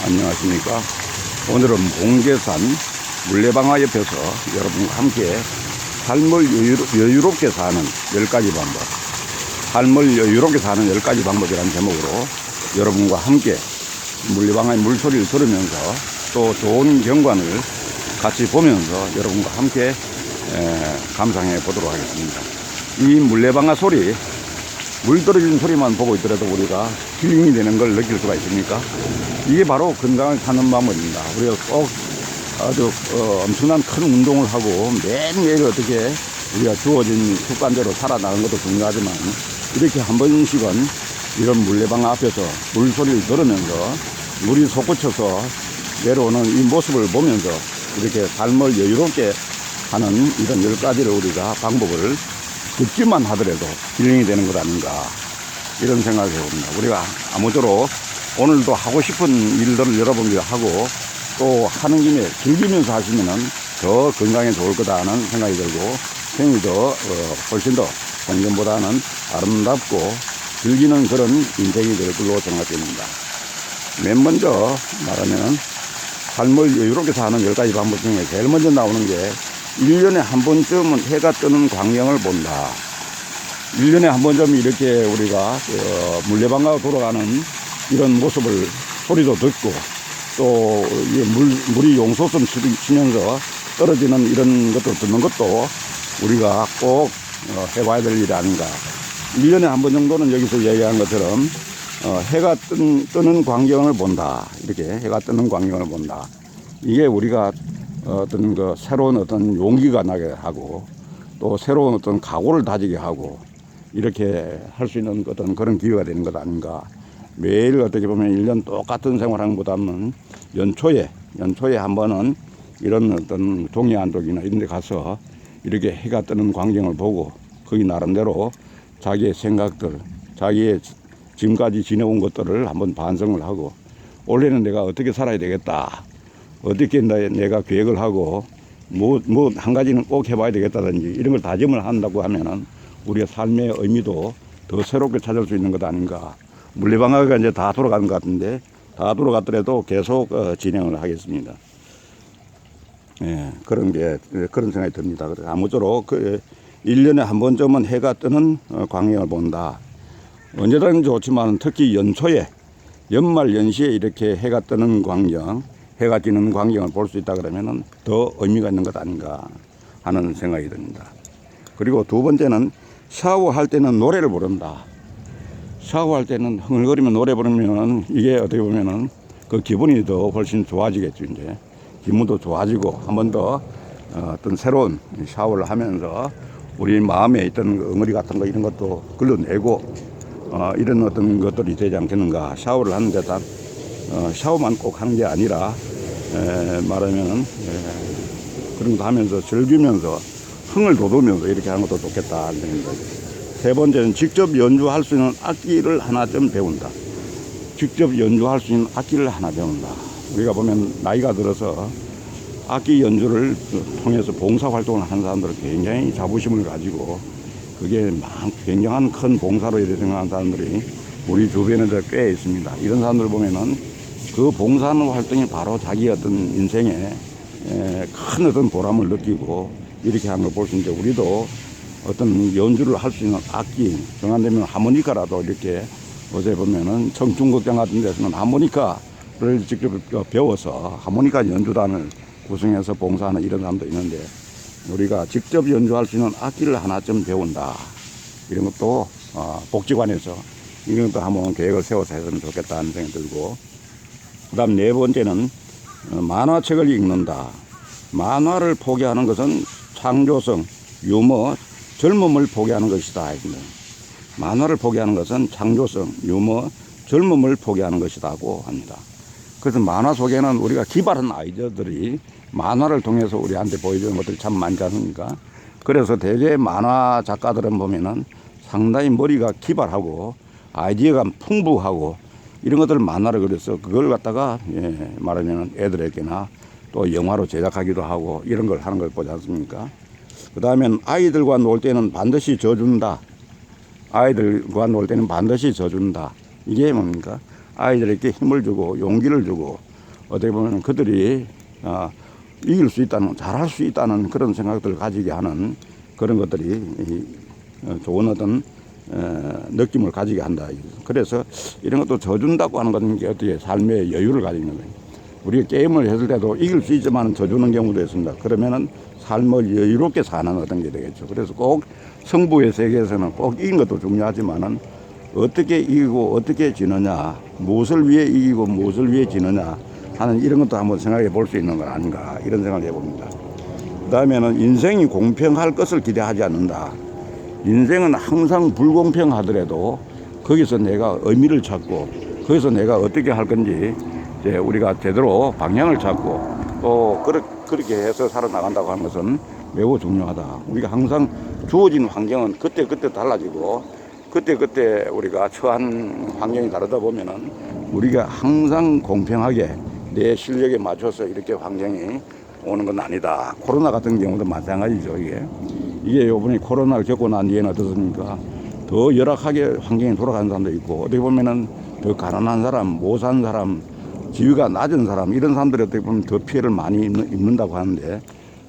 안녕하십니까. 오늘은 봉계산 물레방아 옆에서 여러분과 함께 삶을 여유롭게 사는 10가지 방법, 삶을 여유롭게 사는 10가지 방법이라는 제목으로 여러분과 함께 물레방아의 물소리를 들으면서 또 좋은 경관을 같이 보면서 여러분과 함께 감상해 보도록 하겠습니다. 이 물레방아 소리, 물 떨어지는 소리만 보고 있더라도 우리가 힐링이 되는 걸 느낄 수가 있습니까? 이게 바로 건강을 찾는 방법입니다. 우리가 꼭 아주 엄청난 큰 운동을 하고 매일매일 어떻게 우리가 주어진 습관대로 살아나가는 것도 중요하지만 이렇게 한 번씩은 이런 물레방아 앞에서 물소리를 들으면서 물이 솟구쳐서 내려오는 이 모습을 보면서 이렇게 삶을 여유롭게 하는 이런 10가지를 우리가 방법을 듣기만 하더라도 힐링이 되는 것 아닌가 이런 생각을 해봅니다. 우리가 아무쪼록 오늘도 하고 싶은 일들을 여러분들이 하고 또 하는 김에 즐기면서 하시면은 더 건강에 좋을 거다 하는 생각이 들고 생일도 훨씬 더 공전보다는 아름답고 즐기는 그런 인생이 될 걸로 생각됩니다. 맨 먼저 말하면 삶을 여유롭게 사는 10가지 방법 중에 제일 먼저 나오는 게 1년에 한 번쯤은 해가 뜨는 광경을 본다. 1년에 한 번쯤 이렇게 우리가 물레방아가 돌아가는 이런 모습을 소리도 듣고 또 물이 용솟음 치면서 떨어지는 이런 것도 듣는 것도 우리가 꼭 해봐야 될 일이 아닌가. 1년에 한 번 정도는 여기서 얘기한 것처럼 해가 뜨는 광경을 본다. 이렇게 해가 뜨는 광경을 본다. 이게 우리가 어떤 새로운 어떤 용기가 나게 하고 또 새로운 어떤 각오를 다지게 하고 이렇게 할 수 있는 어떤 그런 기회가 되는 것 아닌가. 매일 어떻게 보면 1년 똑같은 생활하는 것보다는 연초에 한 번은 이런 어떤 동해 안쪽이나 이런 데 가서 이렇게 해가 뜨는 광경을 보고 거기 나름대로 자기의 생각들, 자기의 지금까지 지내온 것들을 한번 반성을 하고 올해는 내가 어떻게 살아야 되겠다. 어떻게 내가 계획을 하고 뭐 한 가지는 꼭 해봐야 되겠다든지 이런 걸 다짐을 한다고 하면은 우리의 삶의 의미도 더 새롭게 찾을 수 있는 것 아닌가. 물레방아가 이제 다 돌아가는 것 같은데 다 돌아갔더라도 계속 진행을 하겠습니다. 예, 그런 생각이 듭니다. 그래서 아무쪼록 1년에 한 번쯤은 해가 뜨는 광경을 본다. 언제든 좋지만 특히 연초에 연말 연시에 이렇게 해가 뜨는 광경, 해가 지는 광경을 볼 수 있다 그러면은 더 의미가 있는 것 아닌가 하는 생각이 듭니다. 그리고 두 번째는 샤워할 때는 노래를 부른다. 샤워할 때는 흥얼거리면 노래 부르면 이게 어떻게 보면은 그 기분이 더 훨씬 좋아지겠죠. 이제 기분도 좋아지고 한 번 더 어떤 새로운 샤워를 하면서 우리 마음에 있던 엉어리 같은 거 이런 것도 걸러내고 이런 어떤 것들이 되지 않겠는가. 샤워를 하는 데다 샤워만 꼭 하는 게 아니라 말하면 그런 것도 하면서 즐기면서 흥을 돋우면서 이렇게 하는 것도 좋겠다 하는 생각입니다. 세 번째는 직접 연주할 수 있는 악기를 하나쯤 배운다. 직접 연주할 수 있는 악기를 하나 배운다. 우리가 보면 나이가 들어서 악기 연주를 통해서 봉사활동을 하는 사람들은 굉장히 자부심을 가지고 그게 굉장한 큰 봉사로 생각하는 사람들이 우리 주변에도 꽤 있습니다. 이런 사람들 보면은 그 봉사하는 활동이 바로 자기 어떤 인생에 큰 어떤 보람을 느끼고 이렇게 하는 걸 볼 수 있는데 우리도 어떤 연주를 할 수 있는 악기, 정한되면 하모니카라도 이렇게 어제 보면은 청중극장 같은 데서는 하모니카를 직접 배워서 하모니카 연주단을 구성해서 봉사하는 이런 사람도 있는데 우리가 직접 연주할 수 있는 악기를 하나쯤 배운다. 이런 것도 복지관에서 이런 것도 한번 계획을 세워서 했으면 좋겠다는 생각이 들고 그 다음 네 번째는 만화책을 읽는다. 만화를 포기하는 것은 창조성, 유머, 젊음을 포기하는 것이다. 만화를 포기하는 것은 창조성, 유머, 젊음을 포기하는 것이라고 합니다. 그래서 만화 속에는 우리가 기발한 아이디어들이 만화를 통해서 우리한테 보여주는 것들이 참 많지 않습니까? 그래서 대개 만화 작가들은 보면은 상당히 머리가 기발하고 아이디어가 풍부하고 이런 것들 만화를 그려서 그걸 갖다가 말하면 애들에게나 또 영화로 제작하기도 하고 이런 걸 하는 걸 보지 않습니까? 그 다음엔 아이들과 놀 때는 반드시 져준다. 아이들과 놀 때는 반드시 져준다. 이게 뭡니까? 아이들에게 힘을 주고 용기를 주고 어떻게 보면 그들이 이길 수 있다는, 잘할 수 있다는 그런 생각들을 가지게 하는 그런 것들이 좋은 어떤 느낌을 가지게 한다. 그래서 이런 것도 져준다고 하는 것은 어떻게 삶의 여유를 가지는 거예요. 우리가 게임을 했을 때도 이길 수 있지만 져주는 경우도 있습니다. 그러면은 삶을 여유롭게 사는 어떤 게 되겠죠. 그래서 꼭 승부의 세계에서는 꼭 이긴 것도 중요하지만은 어떻게 이기고 어떻게 지느냐, 무엇을 위해 이기고 무엇을 위해 지느냐 하는 이런 것도 한번 생각해 볼 수 있는 건 아닌가, 이런 생각을 해봅니다. 그 다음에는 인생이 공평할 것을 기대하지 않는다. 인생은 항상 불공평하더라도 거기서 내가 의미를 찾고 거기서 내가 어떻게 할 건지 이제 우리가 제대로 방향을 찾고 또 그렇게 해서 살아나간다고 하는 것은 매우 중요하다. 우리가 항상 주어진 환경은 그때그때 달라지고 그때그때 우리가 처한 환경이 다르다 보면은 우리가 항상 공평하게 내 실력에 맞춰서 이렇게 환경이 오는 건 아니다. 코로나 같은 경우도 마찬가지죠. 이게 요번에 코로나를 겪고 난 뒤에는 어떻습니까? 더 열악하게 환경이 돌아가는 사람도 있고, 어떻게 보면은 더 가난한 사람, 못 사는 사람, 지위가 낮은 사람, 이런 사람들이 어떻게 보면 더 피해를 많이 입는다고 하는데,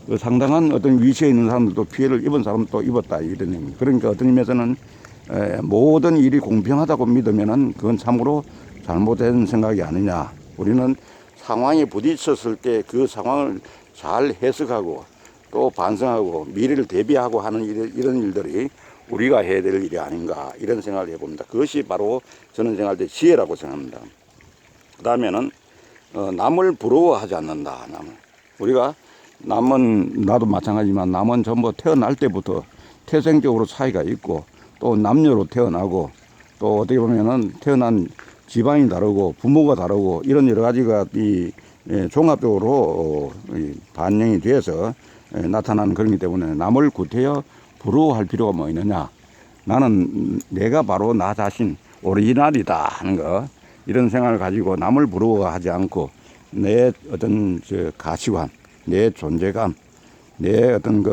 그 상당한 어떤 위치에 있는 사람들도 피해를 입은 사람도 입었다, 이런 의미. 그러니까 어떤 의미에서는 모든 일이 공평하다고 믿으면은 그건 참으로 잘못된 생각이 아니냐. 우리는 상황에 부딪혔을 때 그 상황을 잘 해석하고 또 반성하고 미래를 대비하고 하는 이런 일들이 우리가 해야 될 일이 아닌가, 이런 생각을 해봅니다. 그것이 바로 저는 생각할 때 지혜라고 생각합니다. 그 다음에는 남을 부러워하지 않는다. 우리가 남은, 나도 마찬가지지만 남은 전부 태어날 때부터 태생적으로 차이가 있고 또 남녀로 태어나고 또 어떻게 보면은 태어난 집안이 다르고 부모가 다르고 이런 여러 가지가 종합적으로 반영이 돼서 나타나는 그런 것 때문에 남을 구태여 부러워할 필요가 뭐 있느냐. 나는 내가 바로 나 자신 오리지널이다 하는 거, 이런 생각을 가지고 남을 부러워하지 않고 내 어떤 가치관, 내 존재감, 내 어떤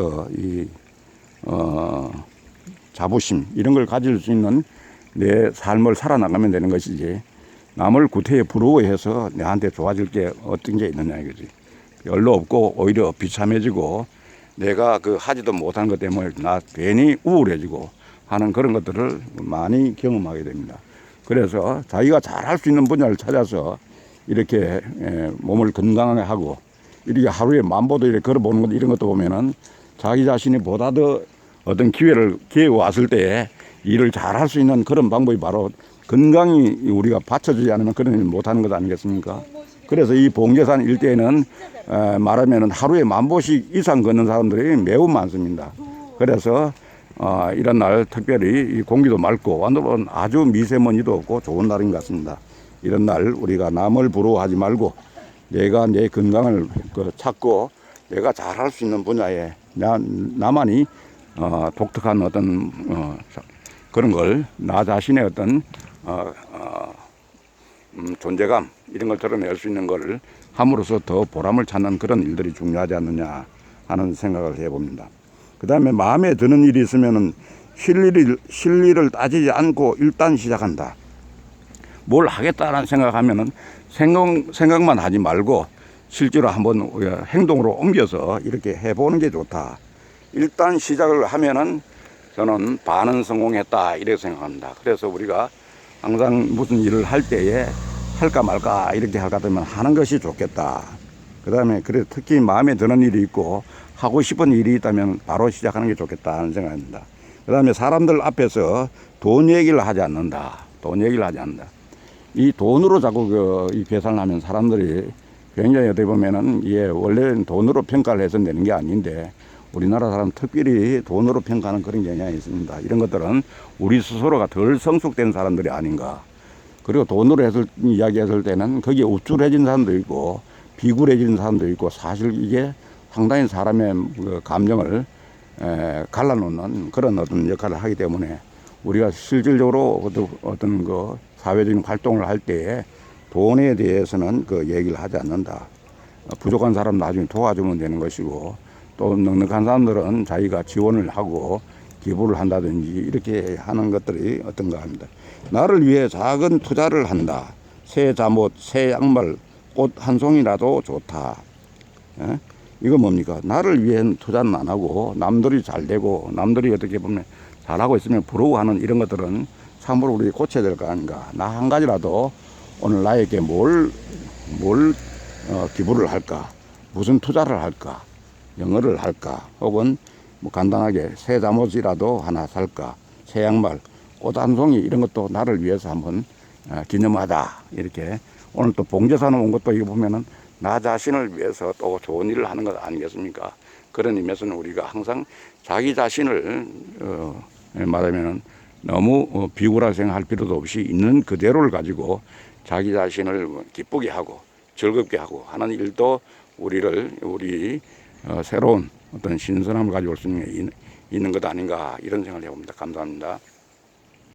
자부심, 이런 걸 가질 수 있는 내 삶을 살아나가면 되는 것이지, 남을 구태여 부러워해서 내한테 좋아질 게 어떤 게 있느냐 이거지. 별로 없고 오히려 비참해지고 내가 하지도 못한 것 때문에 나 괜히 우울해지고 하는 그런 것들을 많이 경험하게 됩니다. 그래서 자기가 잘할 수 있는 분야를 찾아서 이렇게 몸을 건강하게 하고 이렇게 하루에 10,000보도 이렇게 걸어보는 것, 이런 것도 보면은 자기 자신이 보다 더 어떤 기회가 왔을 때에 일을 잘할 수 있는 그런 방법이 바로 건강이 우리가 받쳐주지 않으면 그런 일 못하는 것 아니겠습니까? 그래서 이 봉계산 일대에는 말하면 하루에 10,000보씩 이상 걷는 사람들이 매우 많습니다. 그래서 이런 날 특별히 이 공기도 맑고 오늘은 아주 미세먼지도 없고 좋은 날인 것 같습니다. 이런 날 우리가 남을 부러워하지 말고 내가 내 건강을 찾고 내가 잘할 수 있는 분야에 나만이 독특한 어떤 그런 걸, 나 자신의 어떤 존재감, 이런 걸 드러낼 수 있는 걸 함으로써 더 보람을 찾는 그런 일들이 중요하지 않느냐 하는 생각을 해봅니다. 그 다음에 마음에 드는 일이 있으면은 실리를 따지지 않고 일단 시작한다. 뭘 하겠다라는 생각하면은 생각만 하지 말고 실제로 한번 행동으로 옮겨서 이렇게 해보는 게 좋다. 일단 시작을 하면은 저는 반은 성공했다, 이렇게 생각합니다. 그래서 우리가 항상 무슨 일을 할 때에 할까 말까 이렇게 할까 하면 하는 것이 좋겠다. 그 다음에 그래 특히 마음에 드는 일이 있고 하고 싶은 일이 있다면 바로 시작하는 게 좋겠다 하는 생각입니다. 그 다음에 사람들 앞에서 돈 얘기를 하지 않는다. 돈 얘기를 하지 않는다. 이 돈으로 자꾸 이 계산을 하면 사람들이 굉장히 어떻게 보면은 원래는 돈으로 평가를 해서 내는 게 아닌데 우리나라 사람 특별히 돈으로 평가하는 그런 경향이 있습니다. 이런 것들은 우리 스스로가 덜 성숙된 사람들이 아닌가. 그리고 돈으로 이야기했을 때는 거기에 우쭐해진 사람도 있고 비굴해진 사람도 있고, 사실 이게 상당히 사람의 감정을 갈라놓는 그런 어떤 역할을 하기 때문에 우리가 실질적으로 어떤 사회적인 활동을 할 때에 돈에 대해서는 얘기를 하지 않는다. 부족한 사람 나중에 도와주면 되는 것이고, 또 넉넉한 사람들은 자기가 지원을 하고 기부를 한다든지 이렇게 하는 것들이 어떤가 합니다. 나를 위해 작은 투자를 한다. 새 잠옷, 새 양말, 꽃 한 송이라도 좋다. 예? 이거 뭡니까? 나를 위한 투자는 안 하고 남들이 잘 되고 남들이 어떻게 보면 잘하고 있으면 부러워하는 이런 것들은 참으로 우리 고쳐야 될 거 아닌가. 나 한 가지라도 오늘 나에게 뭘 기부를 할까? 무슨 투자를 할까? 영어를 할까? 혹은 뭐 간단하게 새 잠옷이라도 하나 살까? 새 양말, 꽃 한 송이 이런 것도 나를 위해서 한번 기념하자. 이렇게 오늘 또 봉제사는 온 것도 이거 보면은 나 자신을 위해서 또 좋은 일을 하는 것 아니겠습니까? 그런 의미에서는 우리가 항상 자기 자신을 말하면은 너무 비굴하게 생각할 필요도 없이 있는 그대로를 가지고 자기 자신을 기쁘게 하고 즐겁게 하고 하는 일도 우리 새로운 어떤 신선함을 가지고 올 수 있는 것 아닌가 이런 생각을 해봅니다. 감사합니다.